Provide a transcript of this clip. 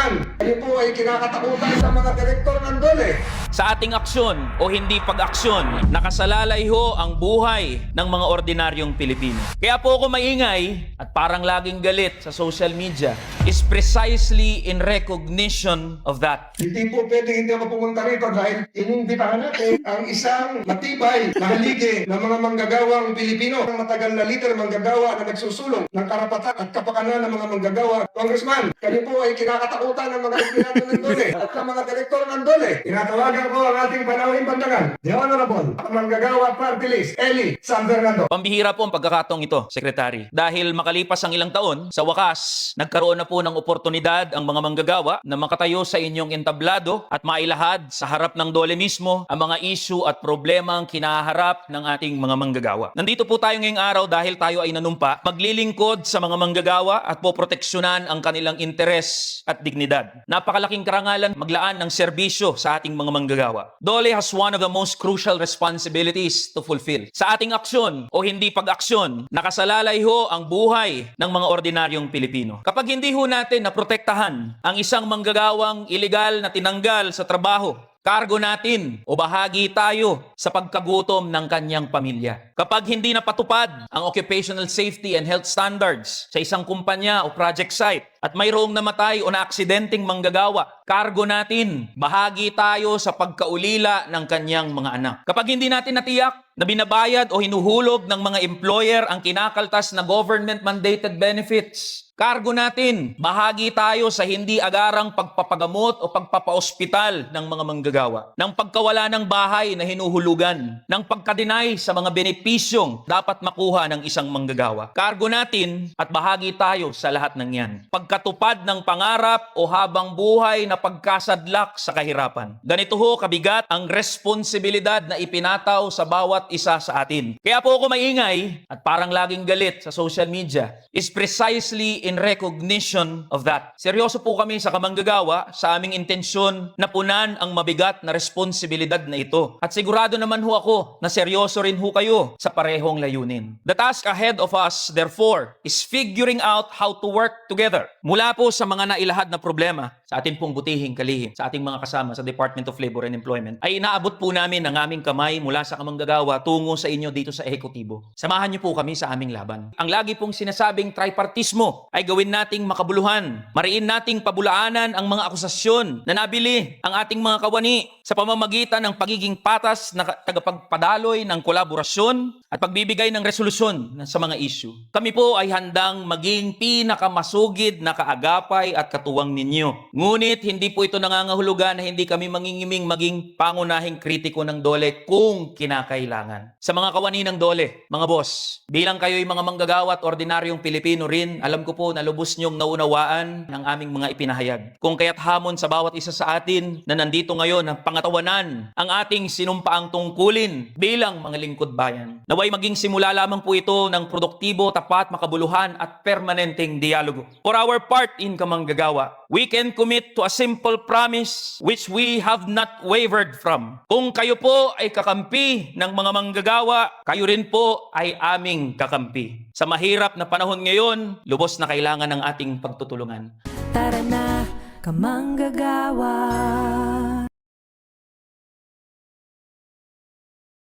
Congressman, kayo po ay kinakatakutan sa mga direktor ng DOLE. Sa ating aksyon o hindi pag-aksyon, nakasalalay ho ang buhay ng mga ordinaryong Pilipino. Kaya po ako maingay at parang laging galit sa social media is precisely in recognition of that. Hindi po pwedeng hindi ako pumunta rito dahil inimbitahan natin ang isang matibay na haligi ng mga manggagawang Pilipino, ang matagal na leader manggagawa na nagsusulong ng karapatan at kapakanan ng mga manggagawa. Congressman, kayo po ay kinakatakutan ng mga empleyado ng DOLE at ng mga direktor ng DOLE. Tinatawagan ko ang ating panauhing pantagan, the Honorable Manggagawa Party List, Eli San Fernando. Pambihira po ang pagkakataong ito, Secretary. Dahil makalipas ang ilang taon, sa wakas, nagkaroon na po ng oportunidad ang mga manggagawa na makatayo sa inyong entablado at mailahad sa harap ng DOLE mismo ang mga issue at problemang kinaharap ng ating mga manggagawa. Nandito po tayo ngayong araw dahil tayo ay nanumpa, maglilingkod sa mga manggagawa at poproteksyonan ang kanilang interes at dignidad. Napakalaking karangalan maglaan ng serbisyo sa ating mga manggagawa. DOLE has one of the most crucial responsibilities to fulfill. Sa ating aksyon o hindi pag-aksyon, nakasalalay ho ang buhay ng mga ordinaryong Pilipino. Kapag hindi ho natin naprotektahan ang isang manggagawang iligal na tinanggal sa trabaho, kargo natin o bahagi tayo sa pagkagutom ng kanyang pamilya. Kapag hindi napatupad ang occupational safety and health standards sa isang kumpanya o project site at mayroong namatay o naaksidenteng manggagawa, kargo natin, bahagi tayo sa pagkaulila ng kanyang mga anak. Kapag hindi natin natiyak na binabayad o hinuhulog ng mga employer ang kinakaltas na government-mandated benefits, kargo natin, bahagi tayo sa hindi agarang pagpapagamot o pagpapaospital ng mga manggagawa, ng pagkawala ng bahay na hinuhulugan, ng pagkadinay sa mga benepisyong dapat makuha ng isang manggagawa. Kargo natin at bahagi tayo sa lahat ng yan. Pagkatupad ng pangarap o habang buhay na pagkasadlak sa kahirapan. Ganito ho kabigat ang responsibilidad na ipinataw sa bawat isa sa atin. Kaya po ako maingay at parang laging galit sa social media is precisely in recognition of that. Seryoso po kami sa kamanggagawa sa aming intensyon na punan ang mabigat na responsibilidad na ito. At sigurado naman ho ako na seryoso rin ho kayo sa parehong layunin. The task ahead of us, therefore, is figuring out how to work together. Mula po sa mga nailahad na problema sa ating pong butihing kalihim, sa ating mga kasama sa Department of Labor and Employment, ay inaabot po namin ang aming kamay mula sa kamanggagawa tungo sa inyo dito sa ehekutibo. Samahan niyo po kami sa aming laban. Ang lagi pong sinasabing tripartismo ay gawin nating makabuluhan. Mariin nating pabulaanan ang mga akusasyon na nabili ang ating mga kawani sa pamamagitan ng pagiging patas na tagapagpadaloy ng kolaborasyon at pagbibigay ng resolusyon sa mga issue. Kami po ay handang maging pinakamasugid na kaagapay at katuwang ninyo. Ngunit hindi po ito nangangahulugan na hindi kami mangingiming maging pangunahing kritiko ng DOLE kung kinakailangan. Sa mga kawani ng DOLE, mga boss, bilang kayo'y mga manggagawa at ordinaryong Pilipino rin, alam ko po na lubos niyong naunawaan ng aming mga ipinahayag. Kung kaya't hamon sa bawat isa sa atin na nandito ngayon ang pangatawanan ang ating sinumpaang tungkulin bilang mga lingkod bayan. Naway maging simula lamang po ito ng produktibo, tapat, makabuluhan at permanenteng dialogo. For our part in kamanggagawa, we can commit to a simple promise which we have not wavered from. Kung kayo po ay kakampi ng mga manggagawa, kayo rin po ay aming kakampi. Sa mahirap na panahon ngayon, lubos na kailangan ng ating pagtutulungan. Tara na, kamanggagawa.